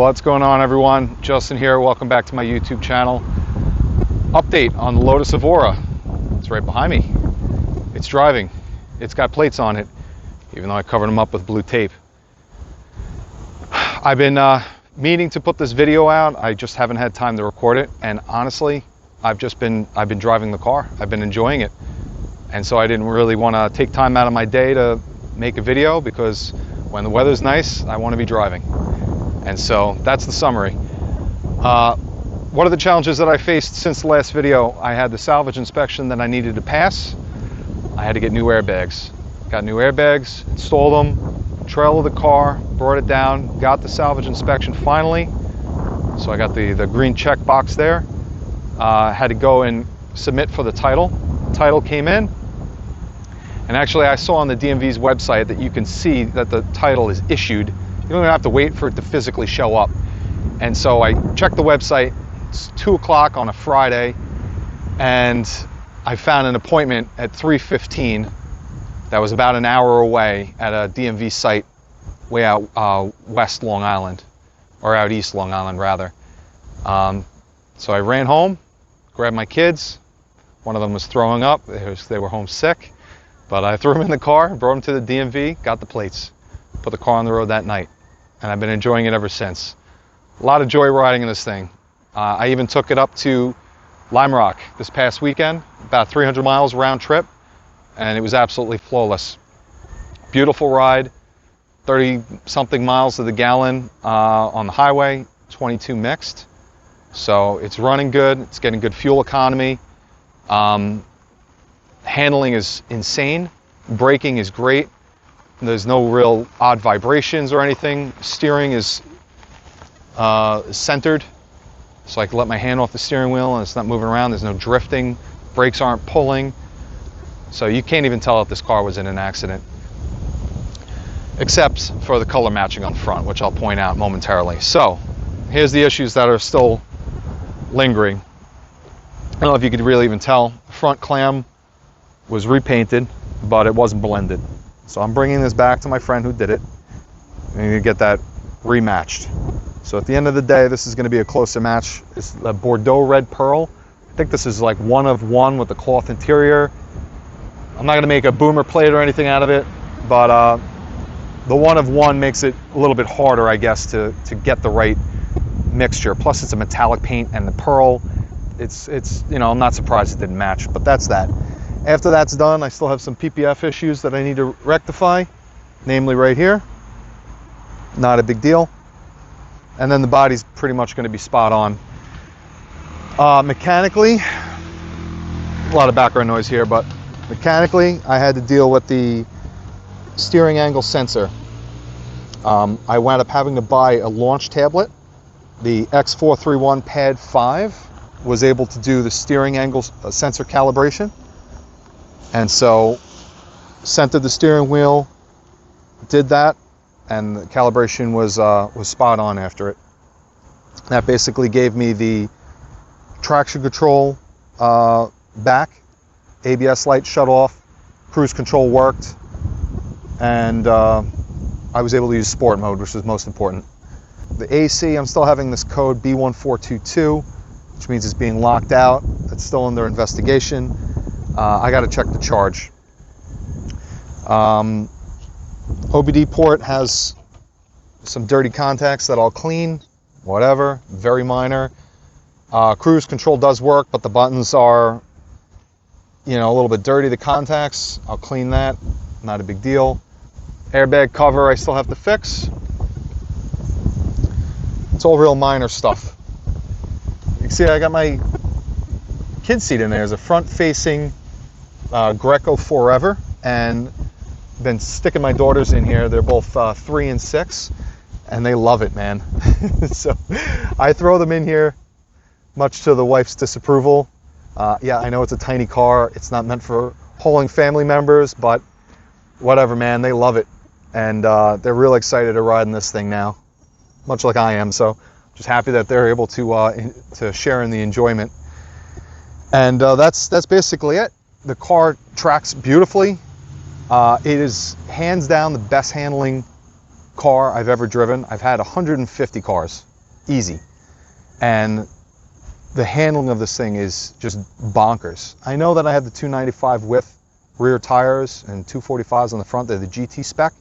What's going on, everyone? Justin here. Welcome back to my YouTube channel. Update on the Lotus Evora. It's right behind me. It's driving. It's got plates on it, even though I covered them up with blue tape. I've been meaning to put this video out. I just haven't had time to record it, and honestly, I've been driving the car. I've been enjoying it, and so I didn't really want to take time out of my day to make a video, because when the weather's nice, I want to be driving. And so that's the summary. What are the challenges that I faced since the last video? I had the salvage inspection that I needed to pass. I had to get new airbags. Got new airbags, installed them, trailed the car, brought it down, got the salvage inspection finally. So I got the green check box there. Had to go and submit for the title. Title came in. And actually I saw on the DMV's website that you can see that the title is issued. You don't even have to wait for it to physically show up. And so I checked the website. It's 2 o'clock on a Friday, and I found an appointment at 3:15 that was about an hour away at a DMV site way out west Long Island, or out east Long Island rather. So I ran home, grabbed my kids. One of them was throwing up. They were homesick, but I threw them in the car, brought them to the DMV, got the plates, put the car on the road that night. And I've been enjoying it ever since. A lot of joy riding in this thing. I even took it up to Lime Rock this past weekend, about 300 miles round trip, and it was absolutely flawless. Beautiful ride, 30-something miles to the gallon on the highway, 22 mixed. So it's running good, it's getting good fuel economy. Handling is insane, braking is great. There's no real odd vibrations or anything. Steering is centered, so I can let my hand off the steering wheel and it's not moving around. There's no drifting. Brakes aren't pulling. So you can't even tell if this car was in an accident, except for the color matching on the front, which I'll point out momentarily. So here's the issues that are still lingering. I don't know if you could really even tell. The front clam was repainted, but it wasn't blended. So I'm bringing this back to my friend who did it, and you get that rematched. So at the end of the day, this is going to be a closer match. It's a Bordeaux red pearl. I think this is like 1 of 1 with the cloth interior. I'm not going to make a boomer plate or anything out of it, but the 1 of 1 makes it a little bit harder, I guess, to get the right mixture. Plus it's a metallic paint, and the pearl, it's you know, I'm not surprised it didn't match, but that's that. After that's done, I still have some PPF issues that I need to rectify, namely right here. Not a big deal. And then the body's pretty much going to be spot on. Mechanically, a lot of background noise here, but mechanically, I had to deal with the steering angle sensor. I wound up having to buy a launch tablet. The X431 Pad 5 was able to do the steering angle sensor calibration. And so centered the steering wheel, did that, and the calibration was spot on after it. That basically gave me the traction control back, ABS light shut off, cruise control worked, and I was able to use sport mode, which was most important. The AC, I'm still having this code B1422, which means it's being locked out. It's still under investigation. I got to check the charge. OBD port has some dirty contacts that I'll clean, whatever, very minor. Cruise control does work, but the buttons are, you know, a little bit dirty, the contacts. I'll clean that, not a big deal. Airbag cover I still have to fix. It's all real minor stuff. You can see I got my kid seat in there. There's a front-facing Greco Forever, and been sticking my daughters in here. They're both 3 and 6, and they love it, man. So I throw them in here, much to the wife's disapproval. Yeah, I know it's a tiny car. It's not meant for hauling family members, but whatever, man. They love it, and they're real excited to ride in this thing now, much like I am. So just happy that they're able to share in the enjoyment. And that's basically it. The car tracks beautifully. It is hands down the best handling car I've ever driven. I've had 150 cars. easy. And the handling of this thing is just bonkers. I know that I have the 295 width rear tires and 245s on the front. They're the GT spec,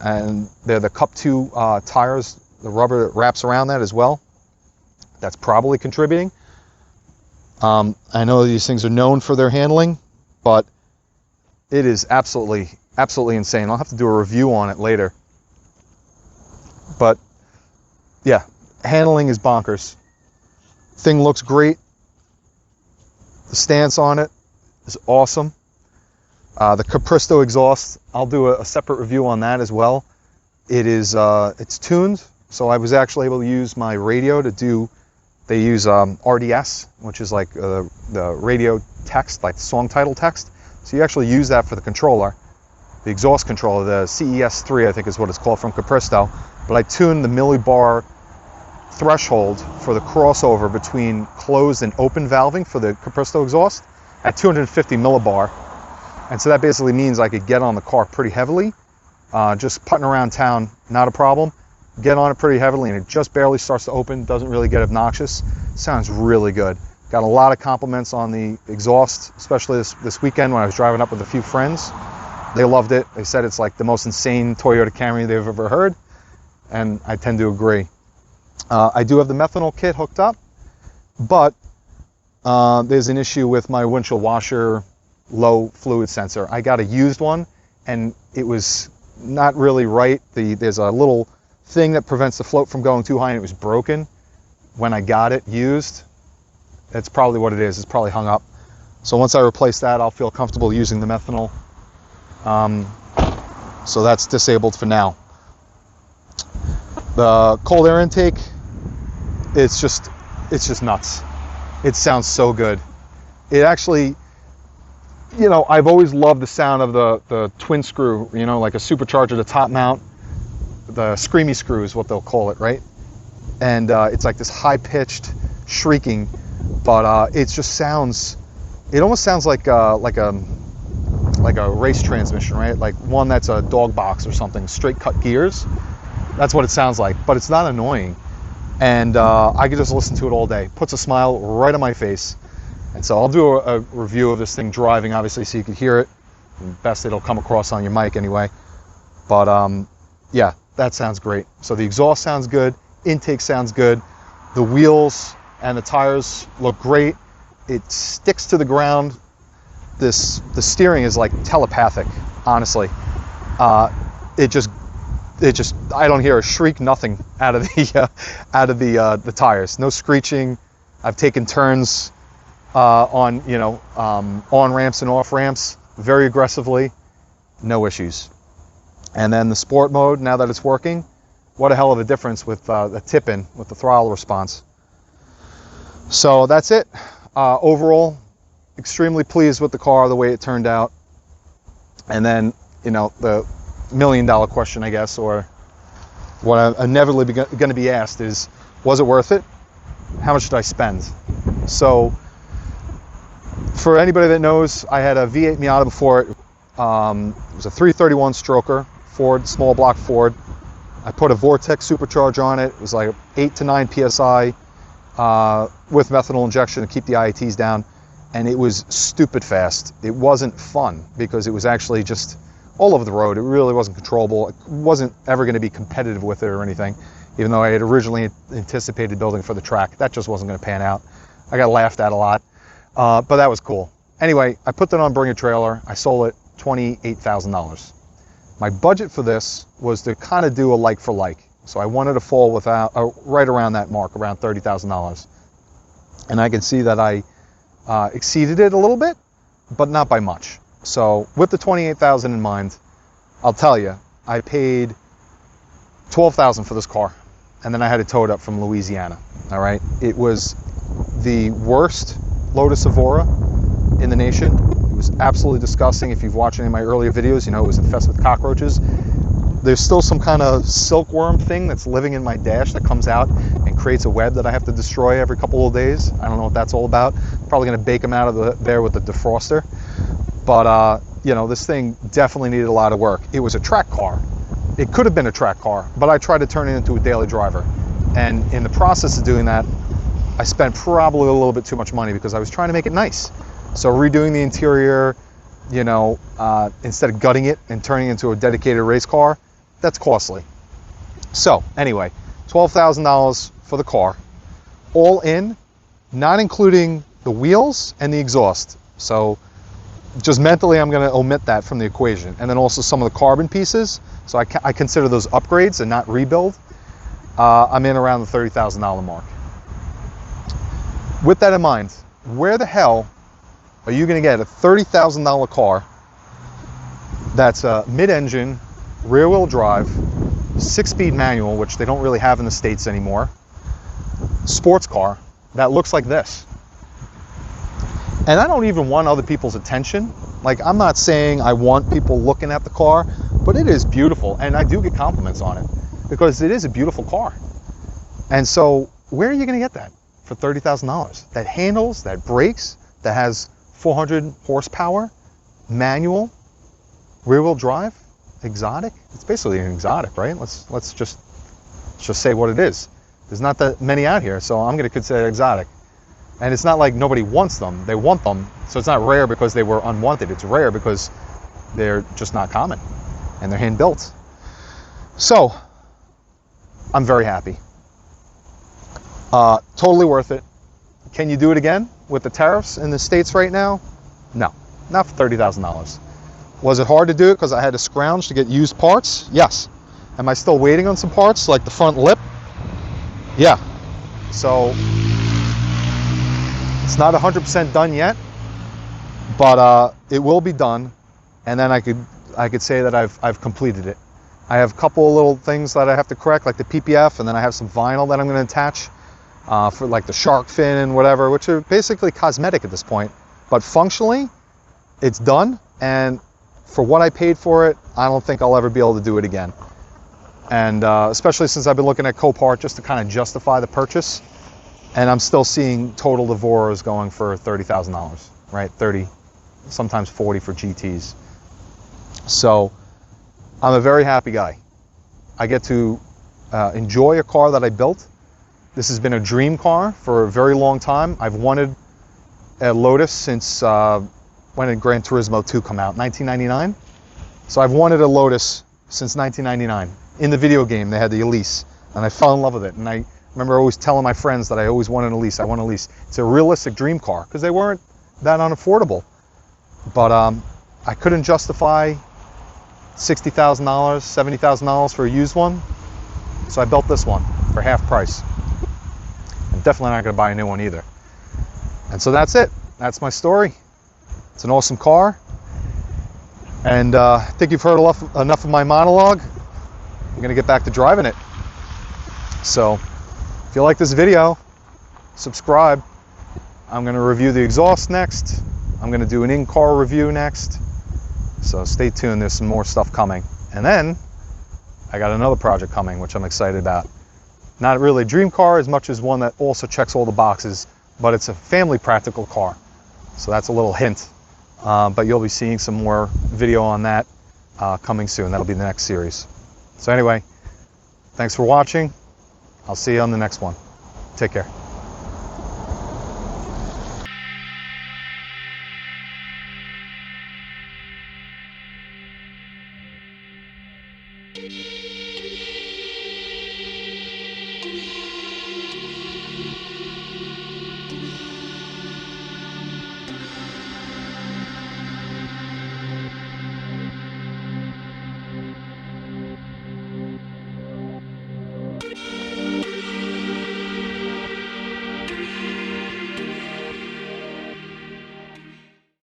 and they're the Cup 2 tires, the rubber that wraps around that as well. That's probably contributing. I know these things are known for their handling, but it is absolutely insane. I'll have to do a review on it later. But yeah, handling is bonkers. Thing looks great. The stance on it is awesome. The Capristo exhaust, I'll do a separate review on that as well. It is it's tuned, so I was actually able to use my radio to do. They use RDS, which is like the radio text, like song title text. So you actually use that for the controller, the exhaust controller, the CES3, I think is what it's called, from Capristo. But I tuned the millibar threshold for the crossover between closed and open valving for the Capristo exhaust at 250 millibar. And so that basically means I could get on the car pretty heavily, just putting around town, not a problem. Get on it pretty heavily and it just barely starts to open, doesn't really get obnoxious. Sounds really good. Got a lot of compliments on the exhaust, especially this weekend when I was driving up with a few friends. They loved it. They said it's like the most insane Toyota Camry they've ever heard, and I tend to agree. I do have the methanol kit hooked up, but there's an issue with my windshield washer low fluid sensor. I got a used one and it was not really right. There's a little thing that prevents the float from going too high, and it was broken when I got it used. That's probably what it is. It's probably hung up. So once I replace that, I'll feel comfortable using the methanol. So that's disabled for now. The cold air intake, it's just nuts. It sounds so good. It actually, you know, I've always loved the sound of the twin screw, you know, like a supercharger, the top mount. The screamy screw is what they'll call it, right? And it's like this high-pitched shrieking, but it just sounds. It almost sounds like a race transmission, right? Like one that's a dog box or something, straight cut gears. That's what it sounds like, but it's not annoying, and I could just listen to it all day. Puts a smile right on my face, and so I'll do a review of this thing driving, obviously, so you can hear it. And best it'll come across on your mic anyway, but yeah. That sounds great. So the exhaust sounds good, intake sounds good, the wheels and the tires look great. It sticks to the ground. The steering is like telepathic, honestly. It just I don't hear a shriek, nothing out of the tires. No screeching. I've taken turns on on ramps and off ramps very aggressively. No issues. And then the sport mode, now that it's working, what a hell of a difference with the tip-in, with the throttle response. So that's it. Overall, extremely pleased with the car, the way it turned out. And then, you know, the million-dollar question, I guess, or what I'm inevitably going to be asked is, was it worth it? How much did I spend? So, for anybody that knows, I had a V8 Miata before it. It was a 331 stroker. Ford, small block Ford. I put a Vortex supercharger on it. It was like 8 to 9 PSI with methanol injection to keep the IATs down. And it was stupid fast. It wasn't fun because it was actually just all over the road. It really wasn't controllable. It wasn't ever going to be competitive with it or anything, even though I had originally anticipated building for the track. That just wasn't going to pan out. I got laughed at a lot, but that was cool. Anyway, I put that on Bring a Trailer. I sold it $28,000. My budget for this was to kind of do a like for like. So I wanted to fall right around that mark, around $30,000. And I can see that I exceeded it a little bit, but not by much. So with the $28,000 in mind, I'll tell you, I paid $12,000 for this car. And then I had it towed up from Louisiana. All right. It was the worst Lotus Evora in the nation. It was absolutely disgusting. If you've watched any of my earlier videos, you know it was infested with cockroaches. There's still some kind of silkworm thing that's living in my dash that comes out and creates a web that I have to destroy every couple of days. I don't know what that's all about. Probably going to bake them out of there with the defroster. But, you know, this thing definitely needed a lot of work. It was a track car. It could have been a track car, but I tried to turn it into a daily driver. And in the process of doing that, I spent probably a little bit too much money because I was trying to make it nice. So redoing the interior, you know, instead of gutting it and turning it into a dedicated race car, that's costly. So anyway, $12,000 for the car, all in, not including the wheels and the exhaust. So just mentally, I'm going to omit that from the equation. And then also some of the carbon pieces. So I consider those upgrades and not rebuild. I'm in around the $30,000 mark. With that in mind, where the hell are you going to get a $30,000 car that's a mid-engine, rear-wheel drive, 6-speed manual, which they don't really have in the States anymore, sports car that looks like this? And I don't even want other people's attention. Like, I'm not saying I want people looking at the car, but it is beautiful, and I do get compliments on it because it is a beautiful car. And so where are you going to get that for $30,000? That handles, that brakes, that has 400 horsepower, manual, rear-wheel drive, exotic? It's basically an exotic, right? Let's just say what it is. There's not that many out here, so I'm going to consider it exotic. And it's not like nobody wants them. They want them. So it's not rare because they were unwanted. It's rare because they're just not common and they're hand built. So I'm very happy. Totally worth it. Can you do it again with the tariffs in the States right now? No, not for $30,000. Was it hard to do it because I had to scrounge to get used parts? Yes. Am I still waiting on some parts like the front lip? Yeah. So it's not 100% done yet, but it will be done, and then I could say that I've completed it. I have a couple of little things that I have to correct, like the PPF, and then I have some vinyl that I'm going to attach for like the shark fin and whatever, which are basically cosmetic at this point. But functionally, it's done, and for what I paid for it, I don't think I'll ever be able to do it again. And especially since I've been looking at Copart just to kind of justify the purchase. And I'm still seeing total Evoras going for $30,000, right? 30, sometimes 40 for GTs. So I'm a very happy guy. I get to enjoy a car that I built. This has been a dream car for a very long time. I've wanted a Lotus since when did Gran Turismo 2 come out? 1999? So I've wanted a Lotus since 1999. In the video game, they had the Elise, and I fell in love with it. And I remember always telling my friends that I always wanted a lease. I want a lease. It's a realistic dream car because they weren't that unaffordable. But I couldn't justify $60,000, $70,000 for a used one. So I built this one for half price. I'm definitely not going to buy a new one either. And so that's it. That's my story. It's an awesome car. And I think you've heard enough of my monologue. I'm going to get back to driving it. So if you like this video, subscribe. I'm going to review the exhaust next. I'm going to do an in-car review next. So stay tuned, there's some more stuff coming. And then I got another project coming, which I'm excited about. Not really a dream car as much as one that also checks all the boxes, but it's a family practical car. So that's a little hint. But you'll be seeing some more video on that coming soon. That'll be the next series. So anyway, thanks for watching. I'll see you on the next one. Take care.